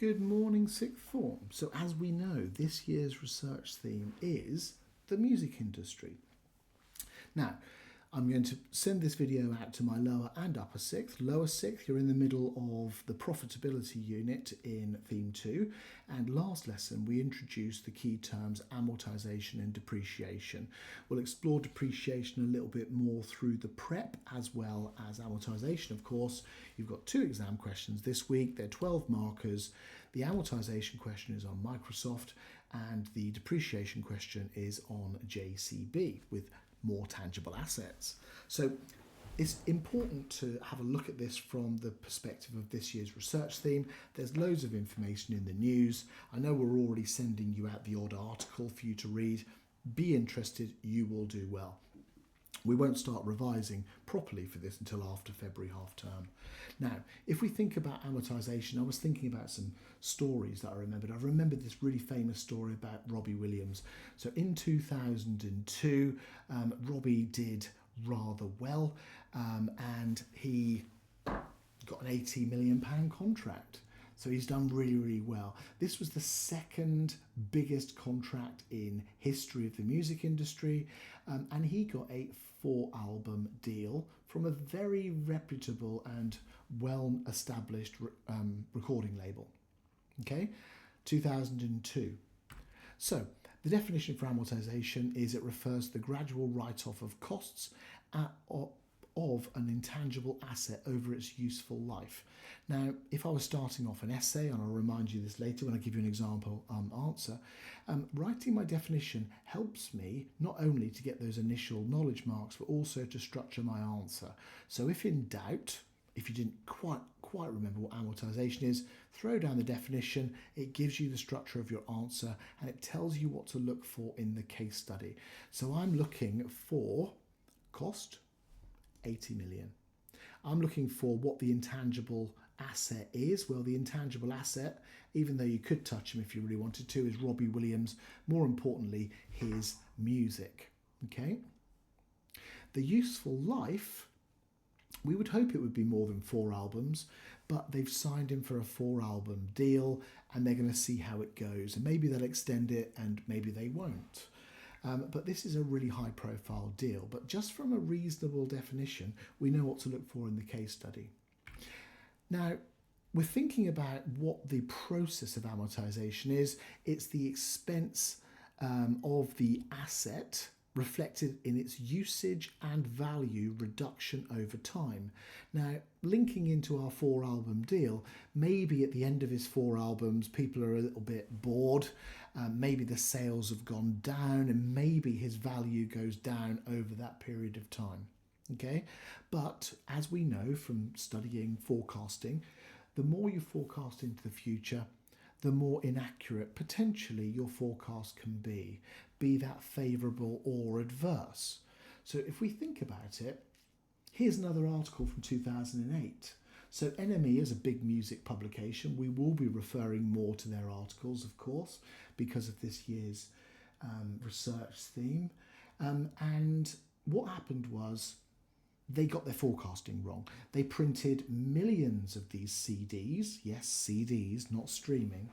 Good morning, sixth form. So as we know, this year's research theme is the music industry. Now, I'm going to send this video out to my lower and upper sixth. Lower sixth, you're in the middle of the profitability unit in theme 2. And last lesson, we introduced the key terms amortisation and depreciation. We'll explore depreciation a little bit more through the prep as well as amortisation, of course. You've got 2 exam questions this week. They're 12 markers. The amortisation question is on Microsoft and the depreciation question is on JCB with more tangible assets. So it's important to have a look at this from the perspective of this year's research theme. There's loads of information in the news. I know we're already sending you out the odd article for you to read. Be interested, you will do well. We won't start revising properly for this until after February half term. Now, if we think about amortisation, I was thinking about some stories that I remembered. I remembered this really famous story about Robbie Williams. So in 2002, Robbie did rather well and he got an £80 million contract. So he's done really, really well. This was the second biggest contract in history of the music industry, and he got a 4-album deal from a very reputable and well-established recording label. Okay, 2002. So the definition for amortisation is it refers to the gradual write-off of costs of an intangible asset over its useful life. Now, if I was starting off an essay, and I'll remind you this later when I give you an example answer, writing my definition helps me not only to get those initial knowledge marks, but also to structure my answer. So if in doubt, if you didn't quite remember what amortisation is, throw down the definition. It gives you the structure of your answer and it tells you what to look for in the case study. So I'm looking for cost, 80 million. I'm looking for what the intangible asset is. Well, the intangible asset, even though you could touch him if you really wanted to, is Robbie Williams. More importantly, his music. Okay. The useful life, we would hope it would be more than 4 albums, but they've signed him for a 4-album deal and they're going to see how it goes. And maybe they'll extend it and maybe they won't. But this is a really high-profile deal. But just from a reasonable definition, we know what to look for in the case study. Now, we're thinking about what the process of amortisation is. It's the expense of the asset reflected in its usage and value reduction over time. Now, linking into our 4-album deal, maybe at the end of his 4 albums, people are a little bit bored, maybe the sales have gone down, and maybe his value goes down over that period of time. Okay, but as we know from studying forecasting, the more you forecast into the future, the more inaccurate potentially your forecast can be that favourable or adverse. So if we think about it, here's another article from 2008. So NME is a big music publication. We will be referring more to their articles, of course, because of this year's research theme. And what happened was they got their forecasting wrong. They printed millions of these CDs, yes, CDs, not streaming,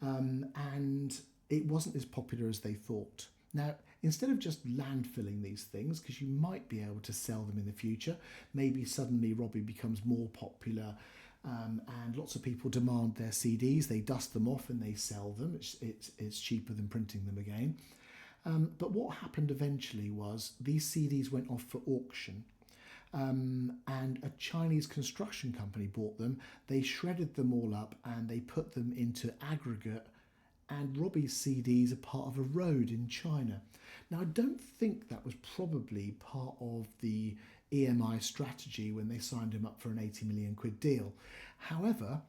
and it wasn't as popular as they thought. Now, instead of just landfilling these things, because you might be able to sell them in the future, maybe suddenly Robbie becomes more popular and lots of people demand their CDs, they dust them off and they sell them. It's cheaper than printing them again. But what happened eventually was these CDs went off for auction. And a Chinese construction company bought them. They shredded them all up and they put them into aggregate, and Robbie's CDs are part of a road in China. Now, I don't think that was probably part of the EMI strategy when they signed him up for an 80 million quid deal. However,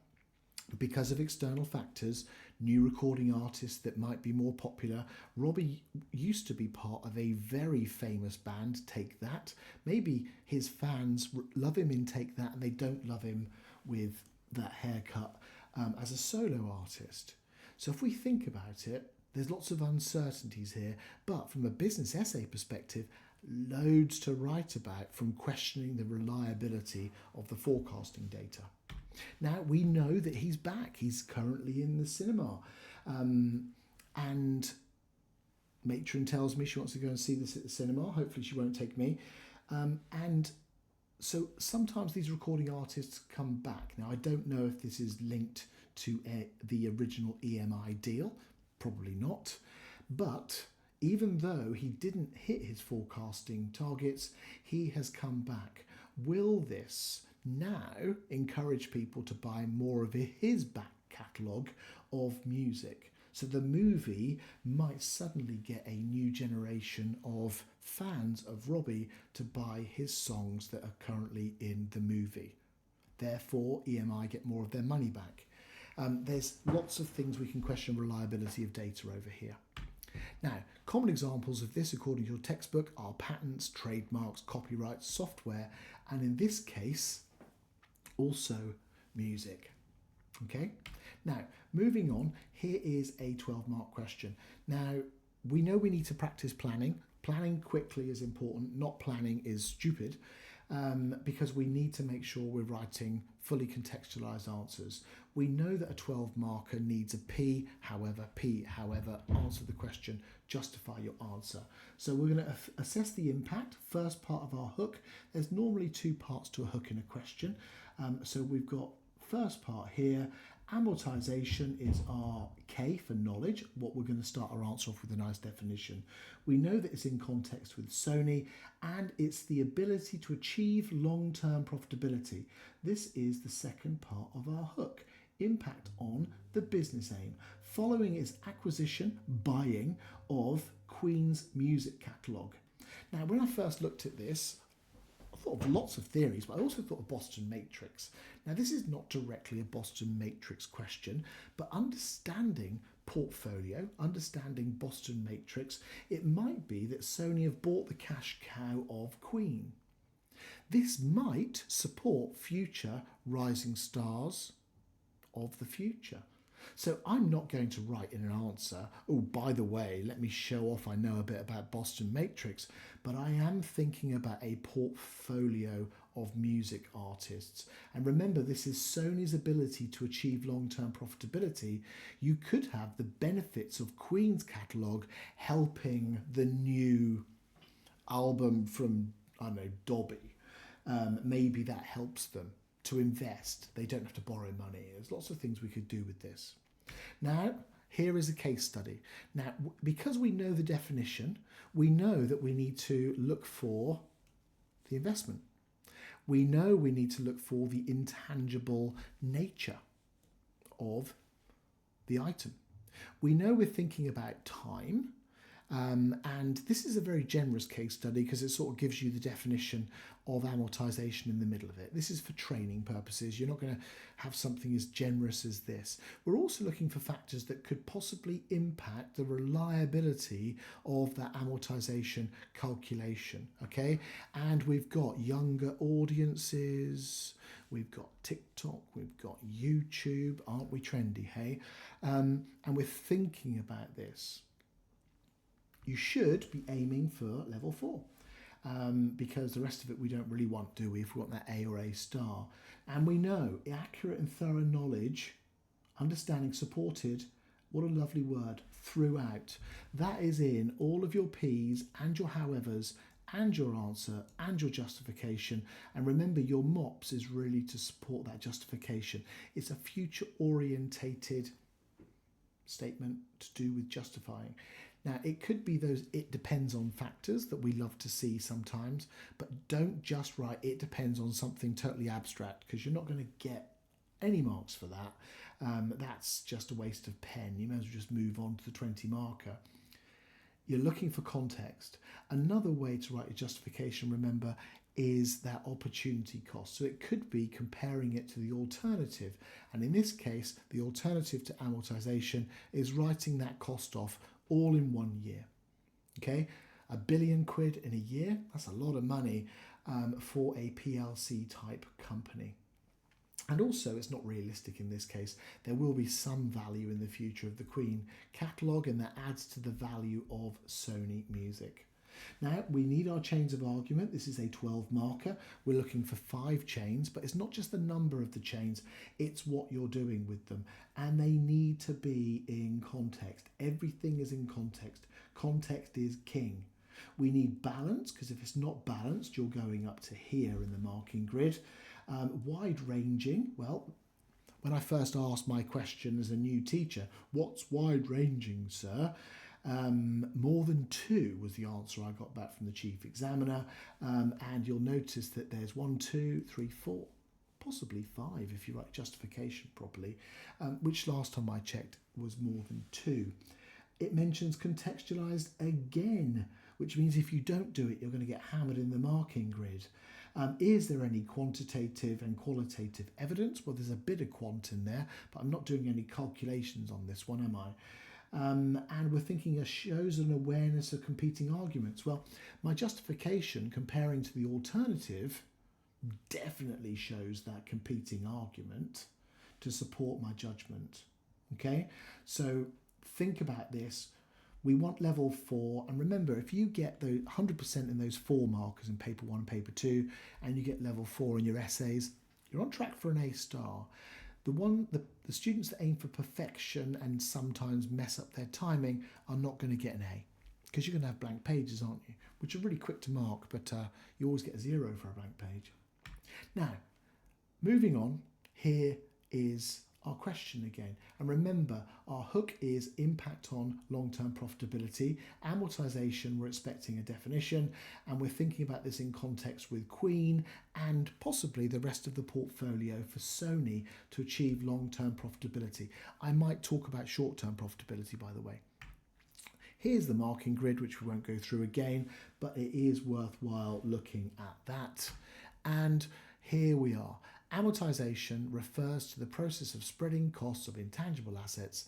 because of external factors, new recording artists that might be more popular. Robbie used to be part of a very famous band, Take That. Maybe his fans love him in Take That and they don't love him with that haircut as a solo artist. So if we think about it, there's lots of uncertainties here, but from a business essay perspective, loads to write about from questioning the reliability of the forecasting data. Now, we know that he's back. He's currently in the cinema. And Matron tells me she wants to go and see this at the cinema. Hopefully she won't take me. And so sometimes these recording artists come back. Now, I don't know if this is linked to the original EMI deal. Probably not. But even though he didn't hit his forecasting targets, he has come back. Will this now encourage people to buy more of his back catalogue of music? So the movie might suddenly get a new generation of fans of Robbie to buy his songs that are currently in the movie. Therefore, EMI get more of their money back. There's lots of things we can question reliability of data over here. Now, common examples of this, according to your textbook, are patents, trademarks, copyrights, software, and in this case, also music. Okay? Now, moving on, here is a 12-mark question. Now, we know we need to practice planning. Planning quickly is important, not planning is stupid, because we need to make sure we're writing fully contextualized answers. We know that a 12-marker needs a P, however, answer the question, justify your answer. So we're going to assess the impact, first part of our hook. There's normally two parts to a hook in a question. So we've got first part here. Amortisation is our K for knowledge, what we're going to start our answer off with a nice definition. We know that it's in context with Sony, and it's the ability to achieve long-term profitability. This is the second part of our hook. Impact on the business aim. Following is acquisition, buying of Queen's music catalogue. Now, when I first looked at this, I thought of lots of theories, but I also thought of Boston Matrix. Now, this is not directly a Boston Matrix question, but understanding portfolio, understanding Boston Matrix, it might be that Sony have bought the cash cow of Queen. This might support future rising stars of the future. So I'm not going to write in an answer, oh, by the way, let me show off I know a bit about Boston Matrix, but I am thinking about a portfolio of music artists. And remember, this is Sony's ability to achieve long-term profitability. You could have the benefits of Queen's catalogue helping the new album from, I don't know, Dobby. Maybe that helps them to invest. They don't have to borrow money. There's lots of things we could do with this. Now, here is a case study. Now, because we know the definition, we know that we need to look for the investment. We know we need to look for the intangible nature of the item. We know we're thinking about time. And this is a very generous case study because it sort of gives you the definition of amortization in the middle of it. This is for training purposes. You're not going to have something as generous as this. We're also looking for factors that could possibly impact the reliability of that amortization calculation, okay? And we've got younger audiences, we've got TikTok, we've got YouTube. Aren't we trendy, hey? And we're thinking about this. You should be aiming for level 4 because the rest of it we don't really want, do we, if we want that A or A star. And we know accurate and thorough knowledge, understanding supported, what a lovely word, throughout. That is in all of your P's and your howevers and your answer and your justification. And remember, your MOPS is really to support that justification. It's a future orientated statement to do with justifying. Now, it could be those it depends on factors that we love to see sometimes, but don't just write it depends on something totally abstract because you're not going to get any marks for that. That's just a waste of pen. You may as well just move on to the 20 marker. You're looking for context. Another way to write your justification, remember, is that opportunity cost. So it could be comparing it to the alternative. And in this case, the alternative to amortization is writing that cost off all in 1 year. Okay, £1 billion in a year, that's a lot of money for a PLC type company. And also, it's not realistic in this case. There will be some value in the future of the Queen catalogue, and that adds to the value of Sony music. Now, we need our chains of argument. This is a 12 marker. We're looking for 5 chains, but it's not just the number of the chains, it's what you're doing with them. And they need to be in context. Everything is in context. Context is king. We need balance, because if it's not balanced, you're going up to here in the marking grid. Wide-ranging, well, when I first asked my question as a new teacher, what's wide-ranging, sir? More than 2 was the answer I got back from the chief examiner, and you'll notice that there's 1, 2, 3, 4, possibly 5 if you write justification properly, which last time I checked was more than 2. It mentions contextualized again, which means if you don't do it, you're going to get hammered in the marking grid. Is there any quantitative and qualitative evidence? Well, there's a bit of quant in there, but I'm not doing any calculations on this one, am I? And we're thinking it shows an awareness of competing arguments. Well, my justification comparing to the alternative definitely shows that competing argument to support my judgment. Okay, so think about this. We want level 4, and remember, if you get the 100% in those 4 markers in paper 1 and paper 2, and you get level 4 in your essays, you're on track for an A star. The students that aim for perfection and sometimes mess up their timing are not going to get an A, because you're going to have blank pages, aren't you? Which are really quick to mark, but you always get a 0 for a blank page. Now, moving on, here is our question again. And remember, our hook is impact on long-term profitability. Amortisation, we're expecting a definition, and we're thinking about this in context with Queen and possibly the rest of the portfolio for Sony to achieve long-term profitability. I might talk about short-term profitability, by the way. Here's the marking grid, which we won't go through again, but it is worthwhile looking at that. And here we are. Amortisation refers to the process of spreading costs of intangible assets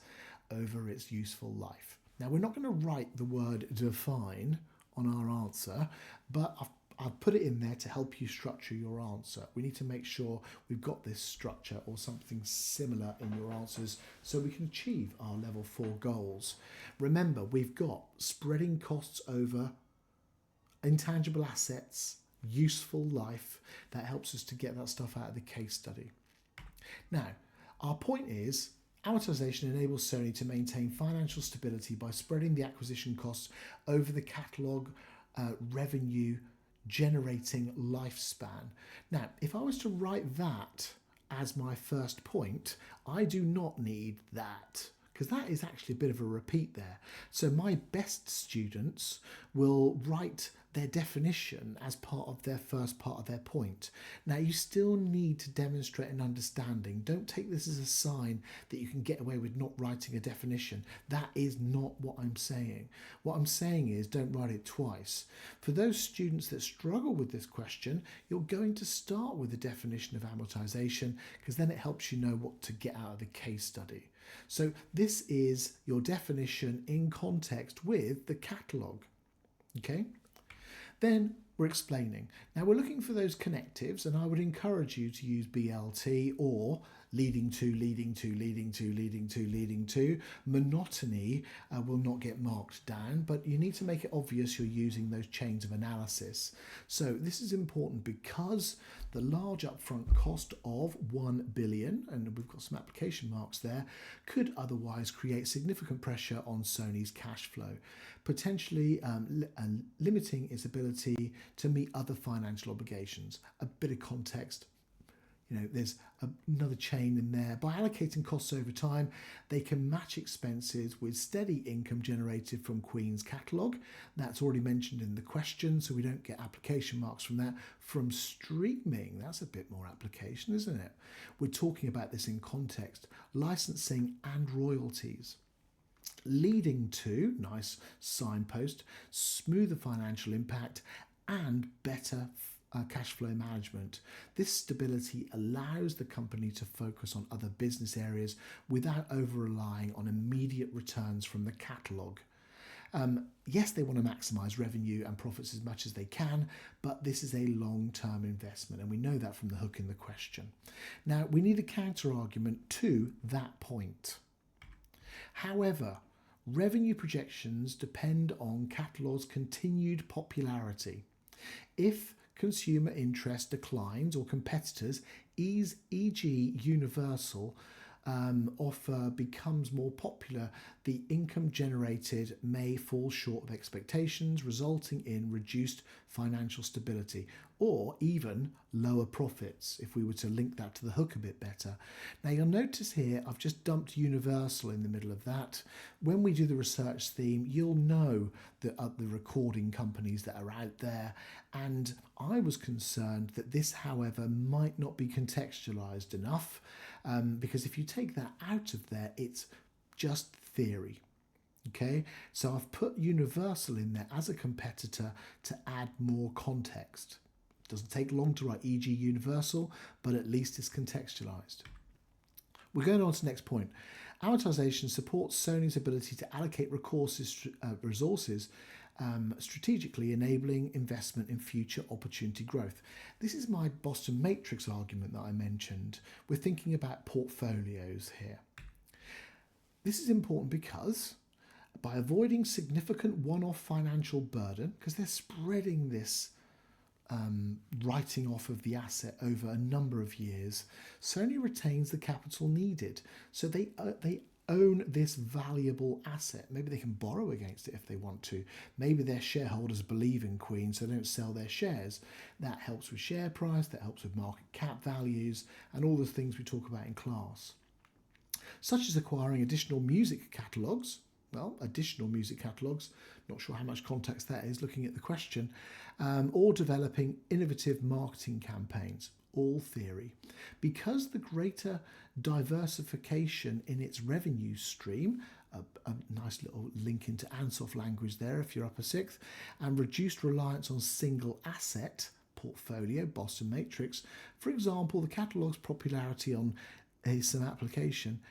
over its useful life. Now, we're not going to write the word define on our answer, but I've put it in there to help you structure your answer. We need to make sure we've got this structure or something similar in your answers so we can achieve our level 4 goals. Remember, we've got spreading costs over intangible assets, useful life. That helps us to get that stuff out of the case study. Now, our point is amortisation enables Sony to maintain financial stability by spreading the acquisition costs over the catalogue revenue generating lifespan. Now, if I was to write that as my first point, I do not need that, because that is actually a bit of a repeat there. So my best students will write their definition as part of their first part of their point. Now, you still need to demonstrate an understanding. Don't take this as a sign that you can get away with not writing a definition. That is not what I'm saying. What I'm saying is don't write it twice. For those students that struggle with this question, you're going to start with the definition of amortisation, because then it helps you know what to get out of the case study. So this is your definition in context with the catalogue. Okay? Then we're explaining. Now we're looking for those connectives, and I would encourage you to use BLT or leading to, leading to, leading to, leading to, leading to. Monotony will not get marked down, but you need to make it obvious you're using those chains of analysis. So this is important because the large upfront cost of 1 billion, and we've got some application marks there, could otherwise create significant pressure on Sony's cash flow, potentially limiting its ability to meet other financial obligations. A bit of context. You know, there's another chain in there. By allocating costs over time, they can match expenses with steady income generated from Queen's catalogue. That's already mentioned in the question, so we don't get application marks from that. From streaming, that's a bit more application, isn't it? We're talking about this in context. Licensing and royalties. Leading to, nice signpost, smoother financial impact and better cash flow management. This stability allows the company to focus on other business areas without over-relying on immediate returns from the catalogue. Yes, they want to maximise revenue and profits as much as they can, but this is a long-term investment, and we know that from the hook in the question. Now, we need a counter-argument to that point. However, revenue projections depend on catalogues' continued popularity. If consumer interest declines or competitors, e.g. Universal, offer becomes more popular, the income generated may fall short of expectations, resulting in reduced financial stability or even lower profits, if we were to link that to the hook a bit better. Now you'll notice here I've just dumped Universal in the middle of that. When we do the research theme, you'll know the recording companies that are out there, and I was concerned that this, however, might not be contextualized enough, because if you take that out of there, it's just theory. Okay, so I've put Universal in there as a competitor to add more context. It doesn't take long to write e.g. Universal, but at least it's contextualized. We're going on to the next point. Amortisation supports Sony's ability to allocate resources strategically, enabling investment in future opportunity growth. This is my Boston Matrix argument that I mentioned. We're thinking about portfolios here. This is important because by avoiding significant one-off financial burden, because they're spreading this writing off of the asset over a number of years, Sony retains the capital needed. So they own this valuable asset. Maybe they can borrow against it if they want to. Maybe their shareholders believe in Queen, so they don't sell their shares. That helps with share price, that helps with market cap values, and all the things we talk about in class. Such as acquiring additional music catalogues. Well, additional music catalogues, not sure how much context that is looking at the question, or developing innovative marketing campaigns, all theory. Because the greater diversification in its revenue stream, a nice little link into Ansoff language there if you're upper sixth, and reduced reliance on single asset portfolio, Boston Matrix. For example, the catalogue's popularity on some application,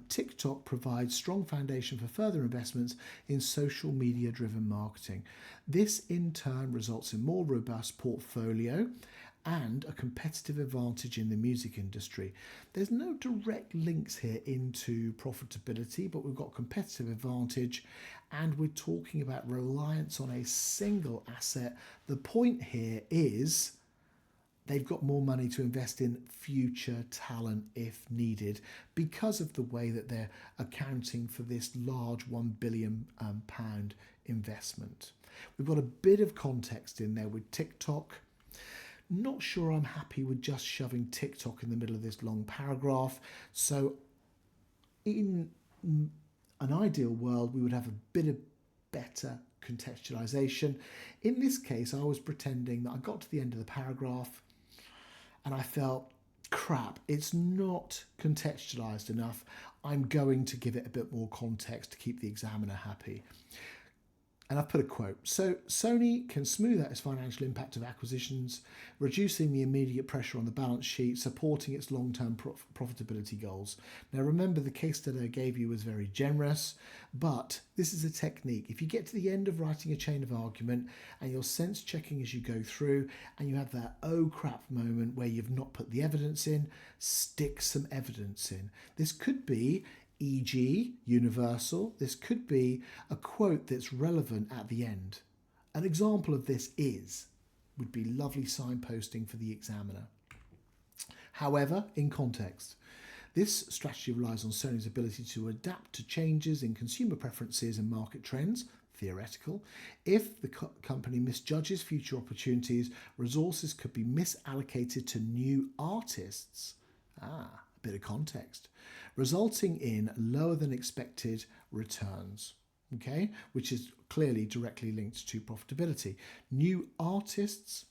TikTok provides strong foundation for further investments in social media driven marketing. This in turn results in more robust portfolio and a competitive advantage in the music industry. There's no direct links here into profitability, but we've got competitive advantage and we're talking about reliance on a single asset. The point here is they've got more money to invest in future talent if needed because of the way that they're accounting for this large £1 billion investment. We've got a bit of context in there with TikTok. Not sure I'm happy with just shoving TikTok in the middle of this long paragraph. So in an ideal world, we would have a bit of better contextualization. In this case, I was pretending that I got to the end of the paragraph and I felt, crap, it's not contextualized enough. I'm going to give it a bit more context to keep the examiner happy. And I've put a quote. So Sony can smooth out its financial impact of acquisitions, reducing the immediate pressure on the balance sheet, supporting its long-term profitability goals. Now remember, the case study I gave you was very generous, but this is a technique. If you get to the end of writing a chain of argument and you're sense checking as you go through and you have that oh crap moment where you've not put the evidence in, stick some evidence in. This could be e.g. Universal. This could be a quote that's relevant at the end. An example of this would be lovely signposting for the examiner. However, in context, this strategy relies on Sony's ability to adapt to changes in consumer preferences and market trends, theoretical. If the company misjudges future opportunities, resources could be misallocated to new artists. A bit of context, resulting in lower than expected returns, okay, which is clearly directly linked to profitability. New artists,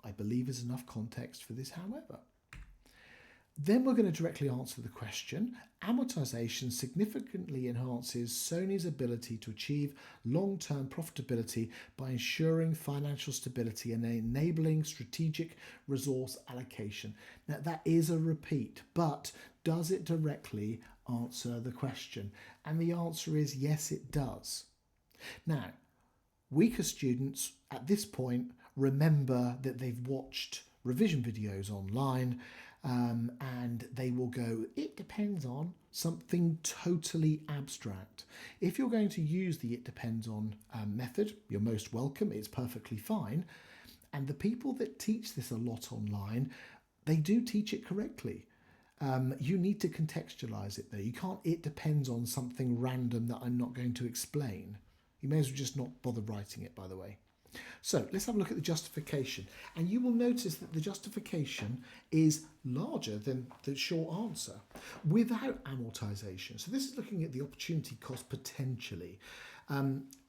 I believe, is enough context for this, however. Then we're going to directly answer the question. Amortisation significantly enhances Sony's ability to achieve long-term profitability by ensuring financial stability and enabling strategic resource allocation. Now that is a repeat, but does it directly answer the question? And the answer is yes, it does. Now, weaker students at this point remember that they've watched revision videos online and they will go, it depends on something totally abstract. If you're going to use the it depends on method, you're most welcome, it's perfectly fine. And the people that teach this a lot online, they do teach it correctly. You need to contextualize it though. You can't, it depends on something random that I'm not going to explain. You may as well just not bother writing it, by the way. So let's have a look at the justification. And you will notice that the justification is larger than the short answer without amortization. So this is looking at the opportunity cost potentially.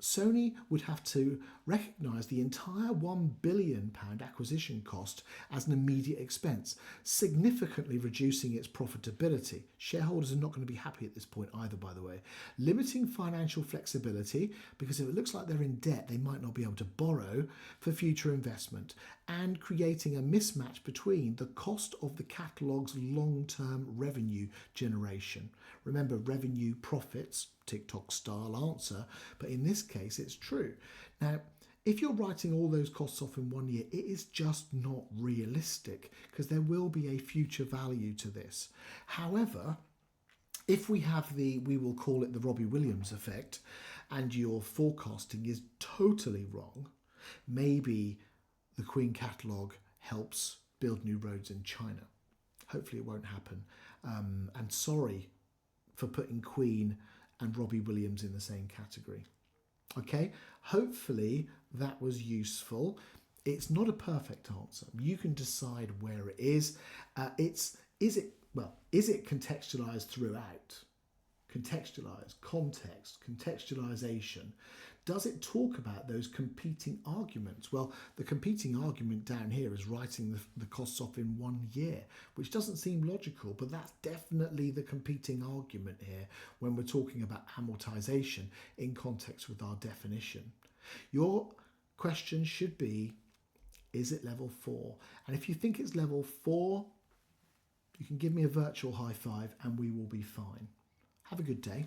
Sony would have to recognise the entire £1 billion acquisition cost as an immediate expense, significantly reducing its profitability. Shareholders are not going to be happy at this point either, by the way. Limiting financial flexibility, because if it looks like they're in debt, they might not be able to borrow for future investment, and creating a mismatch between the cost of the catalogue's long-term revenue generation. Remember, revenue profits, TikTok style answer, but in this case it's true. Now, if you're writing all those costs off in 1 year, it is just not realistic because there will be a future value to this. However, if we have we will call it the Robbie Williams effect, and your forecasting is totally wrong, maybe the Queen catalogue helps build new roads in China. Hopefully it won't happen. And sorry for putting Queen and Robbie Williams in the same category. Okay, hopefully that was useful. It's not a perfect answer. You can decide where it is. Is it contextualized throughout? Contextualize, context, contextualization. Does it talk about those competing arguments? Well, the competing argument down here is writing the costs off in 1 year, which doesn't seem logical, but that's definitely the competing argument here when we're talking about amortization in context with our definition. Your question should be, is it level 4? And if you think it's level 4, you can give me a virtual high five and we will be fine. Have a good day.